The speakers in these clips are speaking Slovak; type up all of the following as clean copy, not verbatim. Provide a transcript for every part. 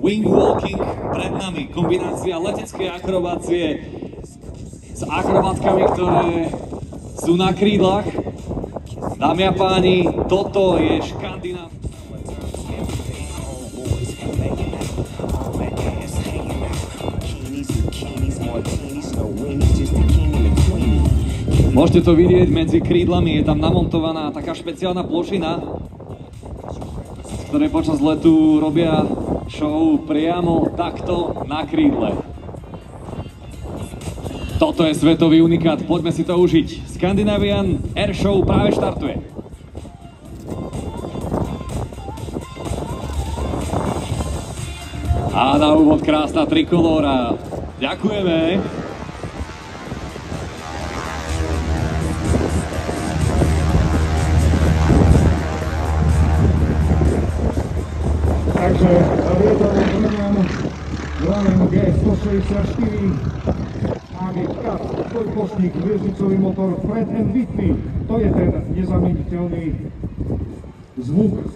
Wing walking pred nami, kombinácia leteckej akrobácie s akrobatkami, ktoré sú na krídlach. Dámy a páni, toto je Škandinav. Môžete to vidieť medzi krídlami, je tam namontovaná taká špeciálna plošina, z ktorej počas letu robia show priamo takto na krídle. Toto je svetový unikát, poďme si to užiť. Scandinavian Air Show práve štartuje. A na úvod krásna trikolóra. Ďakujeme. Takže lietadlo program Glaven G164 AGK, dvojpostník, hviezdicový motor Pratt & Whitney. To je ten nezamieniteľný zvuk.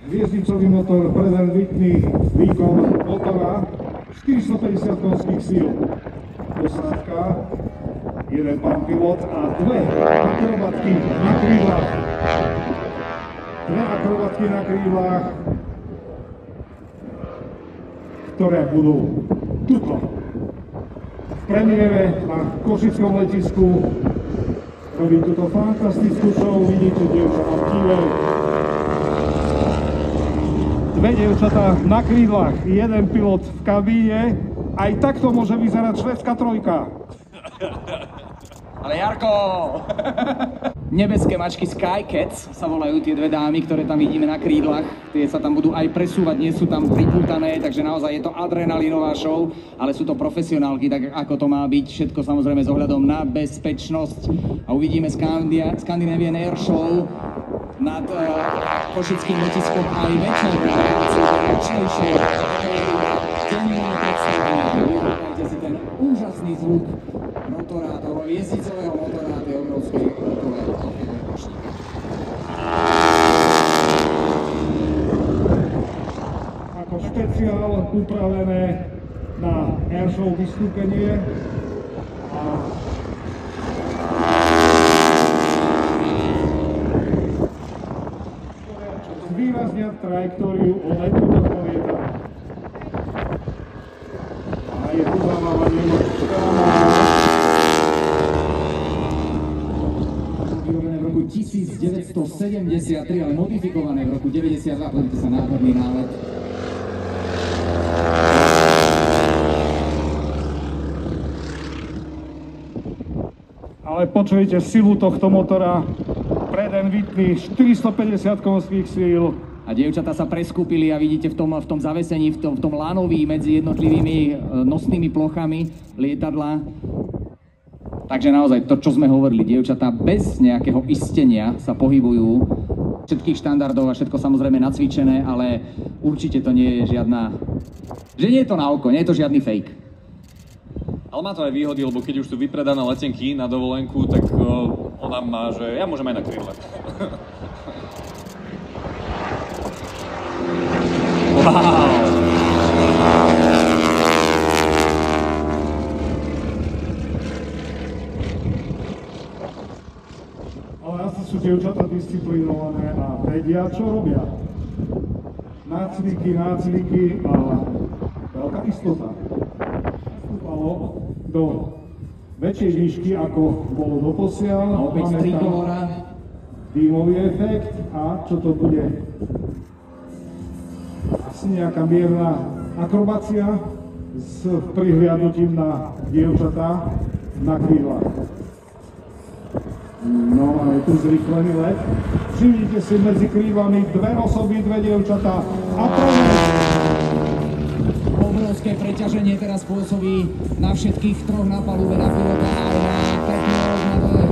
Hviezdicový motor Pratt & Whitney, výkon motora 450 konských síl. Posádka, jeden pán pilot a dve akrobatky na krídlach. Dve akrobatky na krídlach, ktoré budú tuto v premiére na Košickom letisku robiť túto fantastickú show. Vidíte dievčatá v tíle. Dve dievčatá na krídlach, jeden pilot v kabíne. Aj takto môže vyzerať švédska trojka. Ale Jarko! Nebeské mačky Sky Cats sa volajú tie dve dámy, ktoré tam vidíme na krídlach. Tie sa tam budú aj presúvať, nie sú tam pripútané, takže naozaj je to adrenalinová show, ale sú to profesionálky, tak ako to má byť. Všetko samozrejme s ohľadom na bezpečnosť. A uvidíme Scandinavian Air Show nad Košickým letiskom aj večer. Večnejšie. Vyhľadajte si ten úžasný zvuk motora, toho hviezdicového motora, tej obrovskej motorové plošiny. Ako špeciál upravené na airshow vystúpenie a zvýraznia trajektóriu o letu tohto lietadla. A je tu zamávanie Vyrobené v roku 1973, ale modifikované v roku 92. Pozrite sa, nádherný nálet. Ale počujete silu tohto motora, Pratt & Whitney, 450 konských síl. A dievčatá sa preskúpili a vidíte v tom zavesení, v tom lánoví medzi jednotlivými nosnými plochami lietadla. Takže naozaj to, čo sme hovorili, dievčatá bez nejakého istenia sa pohybujú, všetkých štandardov a všetko samozrejme nacvičené, ale určite to nie je žiadna, že nie je to na oko, nie je to žiadny fake. Ale má to aj výhody, lebo keď už sú vypredané letenky na dovolenku, tak ona má, že ja môžem aj na krídle. Wow! Ale asi sú dievčatá disciplinované a vedia, čo robia. Nácviky a veľká istota. Nastúpalo do väčšej výšky, ako bolo doposiaľ. A opäť trikolóra. Dýmový efekt a čo to bude? Asi nejaká mierna akrobácia s prihliadnutím na dievčatá na krídlach. No, máme tu zrýchlený let. Všimnite si medzi krídlami dve osoby, dve dievčatá a obrovské preťaženie teraz pôsobí na všetkých troch na palube, na pilota, aj na technológ, na dve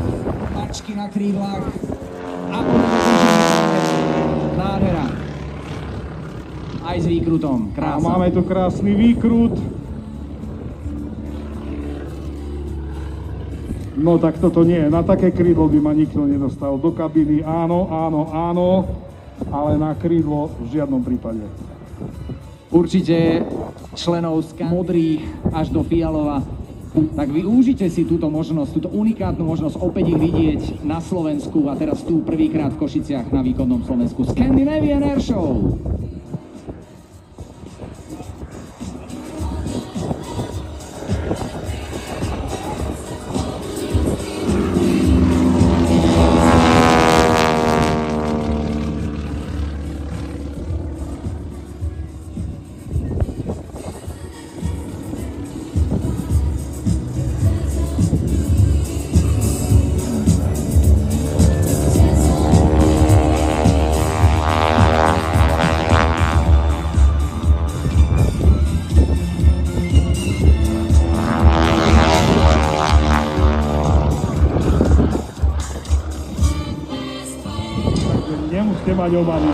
mačky na krídlach. A nádhera. Aj s výkrutom, krása. A máme tu krásny výkrut. No tak toto nie, na také krídlo by ma nikto nedostal. Do kabiny áno, ale na krídlo v žiadnom prípade. určite členov z modrých až do fialova. Tak využite si túto možnosť, túto unikátnu možnosť opäť ich vidieť na Slovensku a teraz tu prvýkrát v Košiciach na východnom Slovensku. Scandinavian Air Show! Nemusíte mať obavy.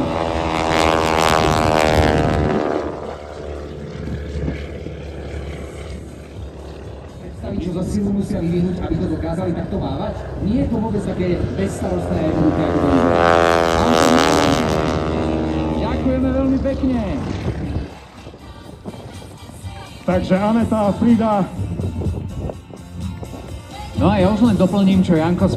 Predstaviť, čo za silu musia vyvinúť, aby to dokázali takto mávať? Nie je to vôbec také bezstarostné jednoduché, ako to vyzerá. Ďakujeme veľmi pekne. Takže Aneta a Frida. No a ja už len doplním, čo Janko